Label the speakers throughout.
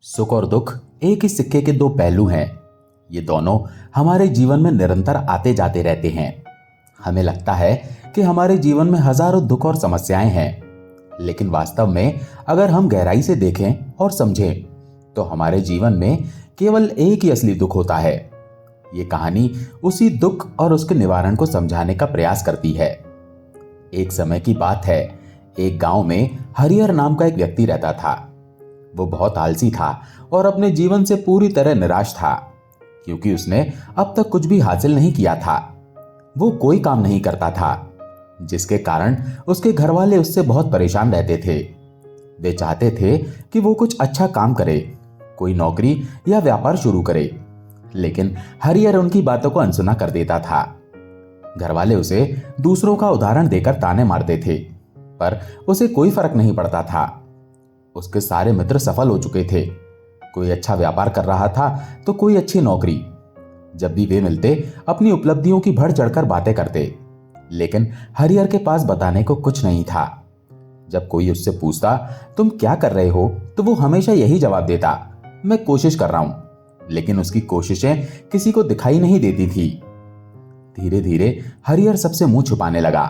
Speaker 1: सुख और दुख एक ही सिक्के के दो पहलू हैं। ये दोनों हमारे जीवन में निरंतर आते जाते रहते हैं। हमें लगता है कि हमारे जीवन में हजारों दुख और समस्याएं हैं, लेकिन वास्तव में अगर हम गहराई से देखें और समझें तो हमारे जीवन में केवल एक ही असली दुख होता है। ये कहानी उसी दुख और उसके निवारण को समझाने का प्रयास करती है। एक समय की बात है, एक गांव में हरिहर नाम का एक व्यक्ति रहता था। वो बहुत आलसी था और अपने जीवन से पूरी तरह निराश था, क्योंकि उसने अब तक कुछ भी हासिल नहीं किया था। वो कोई काम नहीं करता था, जिसके कारण उसके घर वाले उससे बहुत परेशान रहते थे। वे चाहते थे कि वो कुछ अच्छा काम करे, कोई नौकरी या व्यापार शुरू करे, लेकिन हरिहर उनकी बातों को अनसुना कर देता था। घर वाले उसे दूसरों का उदाहरण देकर ताने मारते थे, पर उसे कोई फर्क नहीं पड़ता था। उसके सारे मित्र सफल हो चुके थे, कोई अच्छा व्यापार कर रहा था तो कोई अच्छी नौकरी। जब भी वे मिलते अपनी उपलब्धियों की बढ़ चढ़कर बातें करते, लेकिन हरिहर के पास बताने को कुछ नहीं था। जब कोई उससे पूछता तुम क्या कर रहे हो, तो वो हमेशा यही जवाब देता, मैं कोशिश कर रहा हूं। लेकिन उसकी कोशिशें किसी को दिखाई नहीं देती थी। धीरे धीरे हरिहर सबसे मुंह छुपाने लगा,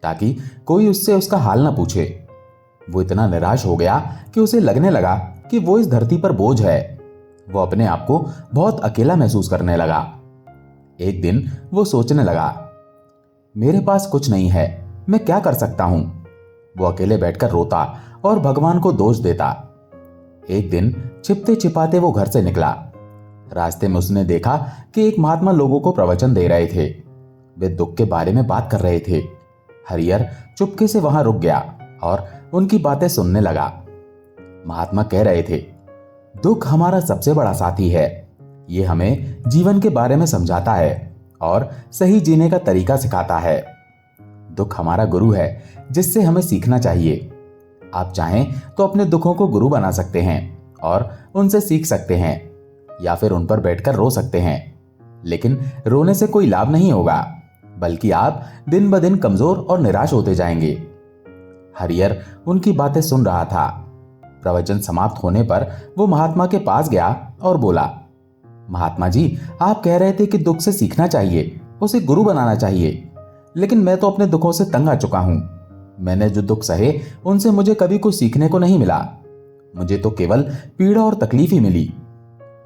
Speaker 1: ताकि कोई उससे उसका हाल न पूछे। वो इतना निराश हो गया कि उसे लगने लगा कि वो इस धरती पर बोझ है। वो अपने आप को बहुत अकेला महसूस करने लगा। एक दिन वो सोचने लगा, मेरे पास कुछ नहीं है, मैं क्या कर सकता हूं। वो अकेले बैठकर रोता और भगवान को दोष देता। एक दिन छिपते छिपाते वो घर से निकला। रास्ते में उसने देखा कि एक महात्मा लोगों को प्रवचन दे रहे थे। वे दुख के बारे में बात कर रहे थे। हरिहर चुपके से वहां रुक गया और उनकी बातें सुनने लगा। महात्मा कह रहे थे, दुख हमारा सबसे बड़ा साथी है। ये हमें जीवन के बारे में समझाता है और सही जीने का तरीका सिखाता है। दुख हमारा गुरु है, जिससे हमें सीखना चाहिए। आप चाहें तो अपने दुखों को गुरु बना सकते हैं और उनसे सीख सकते हैं, या फिर उन पर बैठकर रो सकते हैं। लेकिन रोने से कोई लाभ नहीं होगा, बल्कि आप दिन ब दिन कमजोर और निराश होते जाएंगे। हरिहर उनकी बातें सुन रहा था। प्रवचन समाप्त होने पर वो महात्मा के पास गया और बोला, महात्मा जी, आप कह रहे थे कि दुख से सीखना चाहिए, उसे गुरु बनाना चाहिए। लेकिन मैं तो अपने दुखों से तंग आ चुका हूं। मैंने जो दुख सहे उनसे मुझे कभी कुछ सीखने को नहीं मिला। मुझे तो केवल पीड़ा और तकलीफ ही मिली।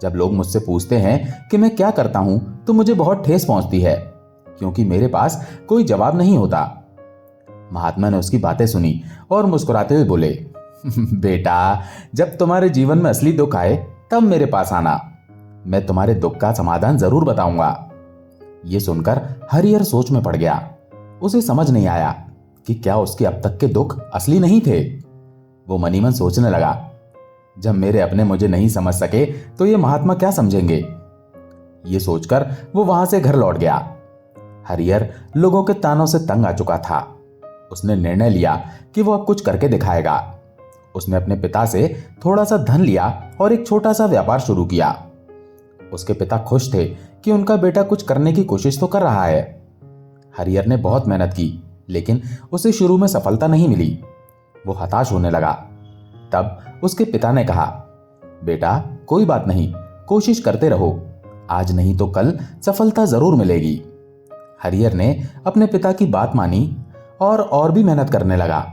Speaker 1: जब लोग मुझसे पूछते हैं कि मैं क्या करता हूं, तो मुझे बहुत ठेस पहुंचती है, क्योंकि मेरे पास कोई जवाब नहीं होता। महात्मा ने उसकी बातें सुनी और मुस्कुराते हुए बोले, बेटा, जब तुम्हारे जीवन में असली दुख आए तब मेरे पास आना, मैं तुम्हारे दुख का समाधान जरूर बताऊंगा। ये सुनकर हरिहर सोच में पड़ गया। उसे समझ नहीं आया कि क्या उसके अब तक के दुख असली नहीं थे। वो मनी मन सोचने लगा, जब मेरे अपने मुझे नहीं समझ सके तो ये महात्मा क्या समझेंगे। ये सोचकर वो वहां से घर लौट गया। हरिहर लोगों के तानों से तंग आ चुका था। उसने निर्णय लिया कि वो अब कुछ करके दिखाएगा। उसने अपने पिता से थोड़ा सा धन लिया और एक छोटा सा व्यापार शुरू किया। उसके पिता खुश थे कि उनका बेटा कुछ करने की कोशिश तो कर रहा है। हरिहर ने बहुत मेहनत की, लेकिन उसे शुरू में सफलता नहीं मिली। वो हताश होने लगा। तब उसके पिता ने कहा, बेटा, कोई बात नहीं, कोशिश करते रहो, आज नहीं तो कल सफलता जरूर मिलेगी। हरिहर ने अपने पिता की बात मानी और भी मेहनत करने लगा।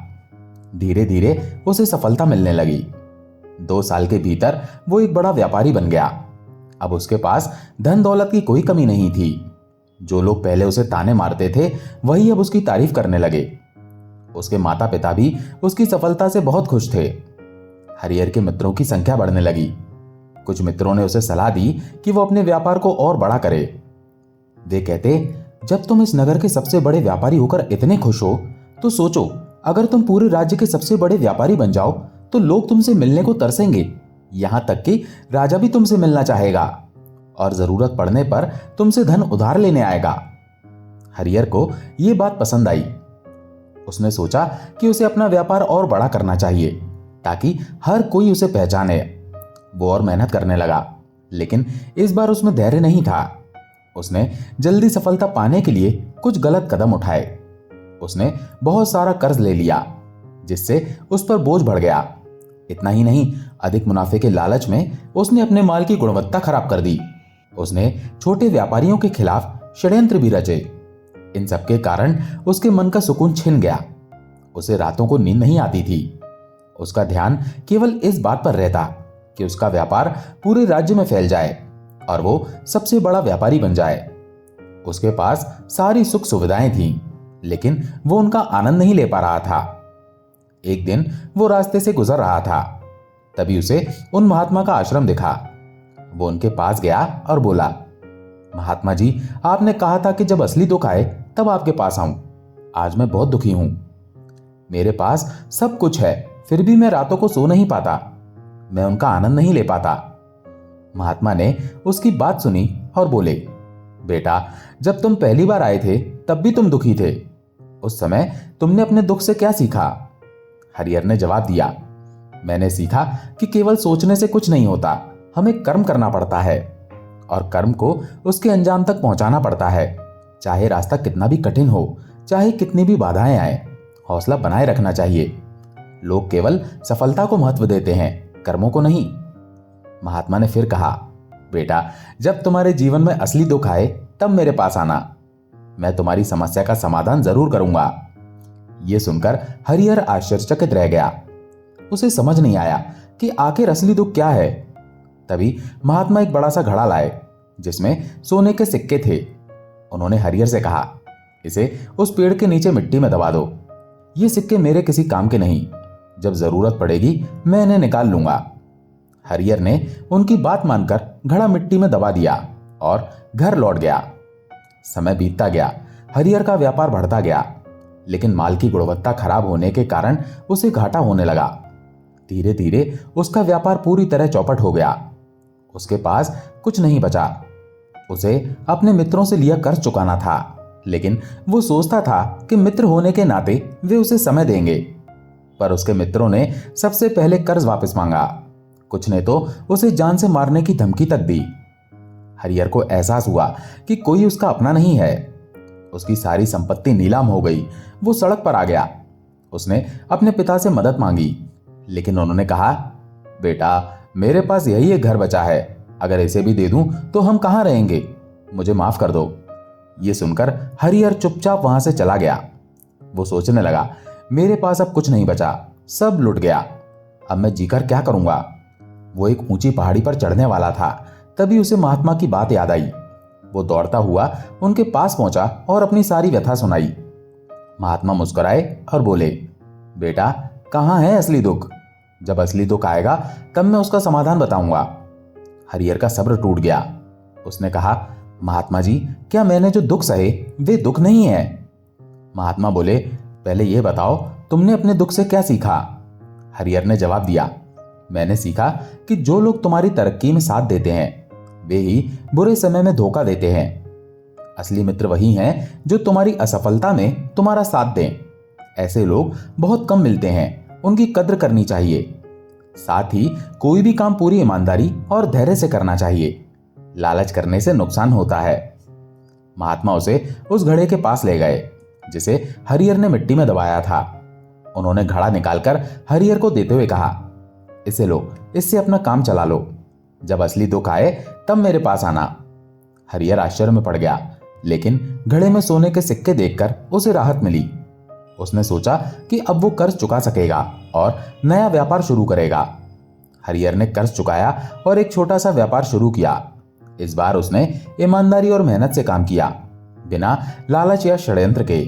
Speaker 1: धीरे धीरे उसे सफलता मिलने लगी। 2 साल के भीतर वो एक बड़ा व्यापारी बन गया। अब उसके पास धन दौलत की कोई कमी नहीं थी। जो लोग पहले उसे ताने मारते थे, वही अब उसकी तारीफ करने लगे। उसके माता पिता भी उसकी सफलता से बहुत खुश थे। हरिहर के मित्रों की संख्या बढ़ने लगी। कुछ मित्रों ने उसे सलाह दी कि वो अपने व्यापार को और बड़ा करे। वे कहते, जब तुम इस नगर के सबसे बड़े व्यापारी होकर इतने खुश हो, तो सोचो, अगर तुम पूरे राज्य के सबसे बड़े व्यापारी बन जाओ तो लोग तुमसे मिलने को तरसेंगे। यहां तक कि राजा भी तुमसे मिलना चाहेगा और जरूरत पड़ने पर तुमसे धन उधार लेने आएगा। हरिहर को यह बात पसंद आई। उसने सोचा कि उसे अपना व्यापार और बड़ा करना चाहिए, ताकि हर कोई उसे पहचाने। वो और मेहनत करने लगा, लेकिन इस बार उसमें धैर्य नहीं था। उसने जल्दी सफलता पाने के लिए कुछ गलत कदम उठाए। उसने बहुत सारा कर्ज ले लिया, जिससे उस पर बोझ बढ़ गया। इतना ही नहीं, अधिक मुनाफे के लालच में उसने अपने माल की गुणवत्ता खराब कर दी। उसने छोटे व्यापारियों के खिलाफ षड्यंत्र भी रचे। इन सबके कारण उसके मन का सुकून छिन गया। उसे रातों को नींद नहीं आती थी। उसका ध्यान केवल इस बात पर रहता कि उसका व्यापार पूरे राज्य में फैल जाए और वो सबसे बड़ा व्यापारी बन जाए। उसके पास सारी सुख सुविधाएं थीं, लेकिन वो उनका आनंद नहीं ले पा रहा था। एक दिन वो रास्ते से गुजर रहा था, तभी उसे उन महात्मा का आश्रम दिखा। वो उनके पास गया और बोला, महात्मा जी, आपने कहा था कि जब असली दुख आए तब आपके पास आऊं। आज मैं बहुत दुखी हूं। मेरे पास सब कुछ है, फिर भी मैं रातों को सो नहीं पाता। मैं उनका आनंद नहीं ले पाता। महात्मा ने उसकी बात सुनी और बोले, बेटा, जब तुम पहली बार आए थे तब भी तुम दुखी थे। उस समय तुमने अपने दुख से क्या सीखा? हरिहर ने जवाब दिया, मैंने सीखा कि केवल सोचने से कुछ नहीं होता, हमें कर्म करना पड़ता है और कर्म को उसके अंजाम तक पहुंचाना पड़ता है। चाहे रास्ता कितना भी कठिन हो, चाहे कितनी भी बाधाएं आए, हौसला बनाए रखना चाहिए। लोग केवल सफलता को महत्व देते हैं, कर्मों को नहीं। महात्मा ने फिर कहा, बेटा, जब तुम्हारे जीवन में असली दुख आए तब मेरे पास आना। मैं तुम्हारी समस्या का समाधान जरूर करूंगा। यह सुनकर हरिहर आश्चर्यचकित रह गया। उसे समझ नहीं आया कि आखिर असली दुख क्या है। तभी महात्मा एक बड़ा सा घड़ा लाए जिसमें सोने के सिक्के थे। उन्होंने हरिहर से कहा, इसे उस पेड़ के नीचे मिट्टी में दबा दो। ये सिक्के मेरे किसी काम के नहीं, जब जरूरत पड़ेगी मैं इन्हें निकाल लूंगा। हरिहर ने उनकी बात मानकर घड़ा मिट्टी में दबा दिया और घर लौट गया। समय बीतता गया, हरिहर का व्यापार बढ़ता गया, लेकिन माल की गुणवत्ता खराब होने के कारण उसे घाटा होने लगा। धीरे धीरे उसका व्यापार पूरी तरह चौपट हो गया। उसके पास कुछ नहीं बचा। उसे अपने मित्रों से लिया कर्ज चुकाना था, लेकिन वो सोचता था कि मित्र होने के नाते वे उसे समय देंगे। पर उसके मित्रों ने सबसे पहले कर्ज वापस मांगा। कुछ ने तो उसे जान से मारने की धमकी तक दी। हरिहर को एहसास हुआ कि कोई उसका अपना नहीं है। उसकी सारी संपत्ति नीलाम हो गई। वो सड़क पर आ गया। उसने अपने पिता से मदद मांगी, लेकिन उन्होंने कहा, बेटा, मेरे पास यही एक घर बचा है, अगर इसे भी दे दूं तो हम कहां रहेंगे? मुझे माफ कर दो। ये सुनकर हरिहर चुपचाप वहां से चला गया। वो सोचने लगा, मेरे पास अब कुछ नहीं बचा, सब लुट गया। अब मैं जीकर क्या करूंगा? वो एक ऊंची पहाड़ी पर चढ़ने वाला था, तभी उसे महात्मा की बात याद आई। वो दौड़ता हुआ उनके पास पहुंचा और अपनी सारी व्यथा सुनाई। महात्मा मुस्कुराए और बोले, बेटा, कहां है असली दुख? जब असली दुख आएगा तब मैं उसका समाधान बताऊंगा। हरिहर का सब्र टूट गया। उसने कहा, महात्मा जी, क्या मैंने जो दुख सहे वे दुख नहीं है? महात्मा बोले, पहले यह बताओ, तुमने अपने दुख से क्या सीखा? हरिहर ने जवाब दिया, मैंने सीखा कि जो लोग तुम्हारी तरक्की में साथ देते हैं वे ही बुरे समय में धोखा देते हैं। असली मित्र वही हैं जो तुम्हारी असफलता में तुम्हारा साथ दें। ऐसे लोग बहुत कम मिलते हैं, उनकी कद्र करनी चाहिए। साथ ही कोई भी काम पूरी ईमानदारी और धैर्य से करना चाहिए। लालच करने से नुकसान होता है। महात्मा उसे उस घड़े के पास ले गए जिसे हरिहर ने मिट्टी में दबाया था। उन्होंने घड़ा निकालकर हरिहर को देते हुए कहा, इसे लो, इससे अपना काम चला लो। जब असली दुख आए तब मेरे पास आना। हरिहर आश्चर्य में पड़ गया, लेकिन घड़े में सोने के सिक्के देखकर उसे राहत मिली। उसने सोचा कि अब वो कर्ज चुका सकेगा और नया व्यापार शुरू करेगा। हरिहर ने कर्ज चुकाया और एक छोटा सा व्यापार शुरू किया। इस बार उसने ईमानदारी और मेहनत से काम किया, बिना लालच या षड्यंत्र के।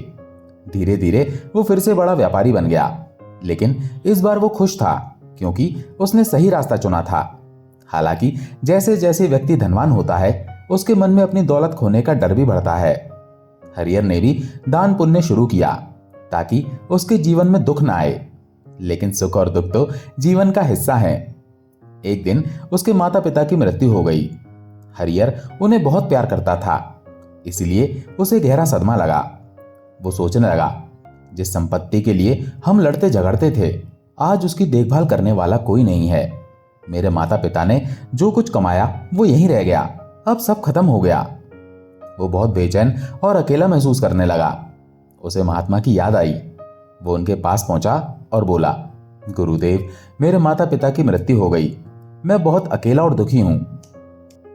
Speaker 1: धीरे धीरे वो फिर से बड़ा व्यापारी बन गया, लेकिन इस बार वो खुश था क्योंकि उसने सही रास्ता चुना था। हालांकि जैसे जैसे व्यक्ति धनवान होता है उसके मन में अपनी दौलत खोने का डर भी बढ़ता है। हरिहर ने भी दान पुण्य शुरू किया ताकि उसके जीवन में दुख ना आए, लेकिन सुख और दुख तो जीवन का हिस्सा है। एक दिन उसके माता पिता की मृत्यु हो गई। हरिहर उन्हें बहुत प्यार करता था, इसलिए उसे गहरा सदमा लगा। वो सोचने लगा, जिस संपत्ति के लिए हम लड़ते झगड़ते थे आज उसकी देखभाल करने वाला कोई नहीं है। मेरे माता पिता ने जो कुछ कमाया वो यहीं रह गया, अब सब खत्म हो गया। वो बहुत बेचैन और अकेला महसूस करने लगा। उसे महात्मा की याद आई। वो उनके पास पहुंचा और बोला, गुरुदेव, मेरे माता पिता की मृत्यु हो गई। मैं बहुत अकेला और दुखी हूं।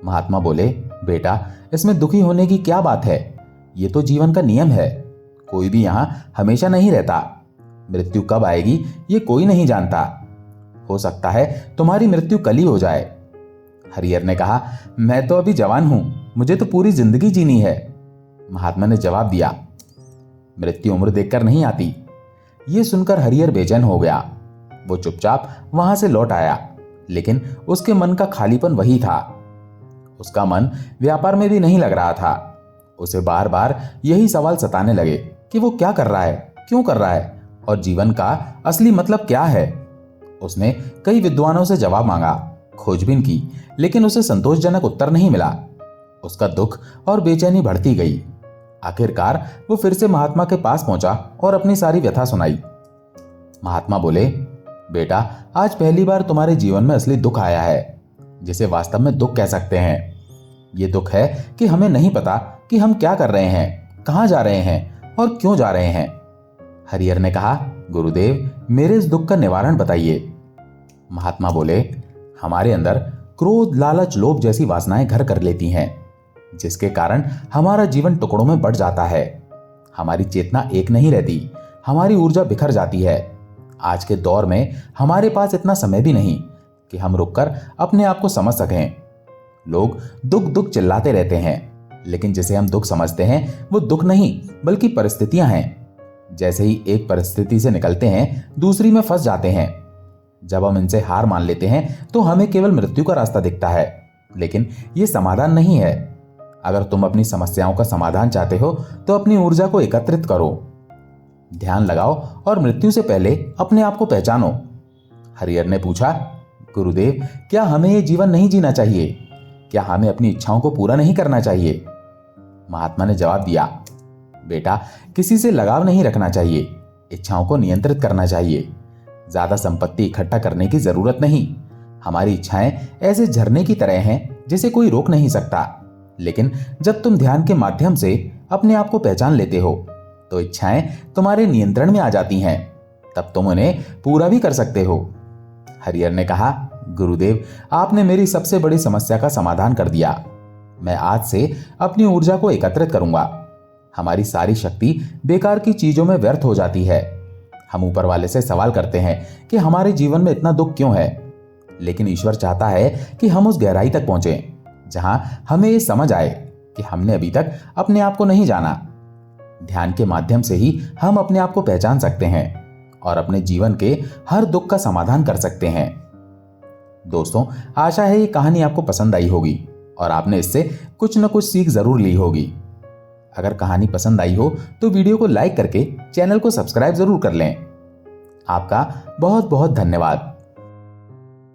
Speaker 1: महात्मा बोले, बेटा, इसमें दुखी होने की क्या बात है? ये तो जीवन का नियम है। कोई भी यहां हमेशा नहीं रहता। मृत्यु कब आएगी ये कोई नहीं जानता। हो सकता है तुम्हारी मृत्यु कल ही हो जाए। हरिहर ने कहा, मैं तो अभी जवान हूं, मुझे तो पूरी जिंदगी जीनी है। महात्मा ने जवाब दिया, मृत्यु उम्र देखकर नहीं आती। ये सुनकर हरिहर बेचैन हो गया। वो चुपचाप वहां से लौट आया, लेकिन उसके मन का खालीपन वही था। उसका मन व्यापार में भी नहीं लग रहा था। उसे बार बार यही सवाल सताने लगे कि वो क्या कर रहा है, क्यों कर रहा है, और जीवन का असली मतलब क्या है। उसने कई विद्वानों से जवाब मांगा, खोजबीन की, लेकिन उसे संतोषजनक उत्तर नहीं मिला। उसका दुख और बेचैनी बढ़ती गई। आखिरकार वो फिर से महात्मा के पास पहुंचा और अपनी सारी व्यथा सुनाई। महात्मा बोले, बेटा, आज पहली बार तुम्हारे जीवन में असली दुख आया है, जिसे वास्तव में दुख कह सकते हैं। ये दुख है कि हमें नहीं पता कि हम क्या कर रहे हैं, कहां जा रहे हैं और क्यों जा रहे हैं। हरिहर ने कहा, गुरुदेव, मेरे इस दुख का निवारण बताइए। महात्मा बोले, हमारे अंदर क्रोध, लालच, लोभ जैसी वासनाएं घर कर लेती हैं, जिसके कारण हमारा जीवन टुकड़ों में बढ़ जाता है। हमारी चेतना एक नहीं रहती, हमारी ऊर्जा बिखर जाती है। आज के दौर में हमारे पास इतना समय भी नहीं कि हम रुककर अपने आप को समझ सकें। लोग दुख दुख चिल्लाते रहते हैं, लेकिन जिसे हम दुख समझते हैं वो दुख नहीं बल्कि परिस्थितियां हैं। जैसे ही एक परिस्थिति से निकलते हैं, दूसरी में फंस जाते हैं। जब हम इनसे हार मान लेते हैं तो हमें केवल मृत्यु का रास्ता दिखता है, लेकिन ये समाधान नहीं है। अगर तुम अपनी समस्याओं का समाधान चाहते हो तो अपनी ऊर्जा को एकत्रित करो, ध्यान लगाओ और मृत्यु से पहले अपने आप को पहचानो। हरिहर ने पूछा, गुरुदेव, क्या हमें ये जीवन नहीं जीना चाहिए? क्या हमें अपनी इच्छाओं को पूरा नहीं करना चाहिए? महात्मा ने जवाब दिया, बेटा, किसी से लगाव नहीं रखना चाहिए, इच्छाओं को नियंत्रित करना चाहिए। ज्यादा संपत्ति इकट्ठा करने की जरूरत नहीं। हमारी इच्छाएं ऐसे झरने की तरह हैं जिसे कोई रोक नहीं सकता। लेकिन जब तुम ध्यान के माध्यम से अपने आप को पहचान लेते हो तो इच्छाएं तुम्हारे नियंत्रण में आ जाती हैं। तब तुम उन्हें पूरा भी कर सकते हो। हरिहर ने कहा, गुरुदेव, आपने मेरी सबसे बड़ी समस्या का समाधान कर दिया। मैं आज से अपनी ऊर्जा को एकत्रित करूंगा। हमारी सारी शक्ति बेकार की चीजों में व्यर्थ हो जाती है। हम ऊपर वाले से सवाल करते हैं कि हमारे जीवन में इतना दुख क्यों है, लेकिन ईश्वर चाहता है कि हम उस गहराई तक पहुंचे जहां हमें ये समझ आए कि हमने अभी तक अपने आप को नहीं जाना। ध्यान के माध्यम से ही हम अपने आप को पहचान सकते हैं और अपने जीवन के हर दुख का समाधान कर सकते हैं। दोस्तों, आशा है ये कहानी आपको पसंद आई होगी और आपने इससे कुछ न कुछ सीख जरूर ली होगी। अगर कहानी पसंद आई हो तो वीडियो को लाइक करके चैनल को सब्सक्राइब जरूर कर लें। आपका बहुत बहुत धन्यवाद।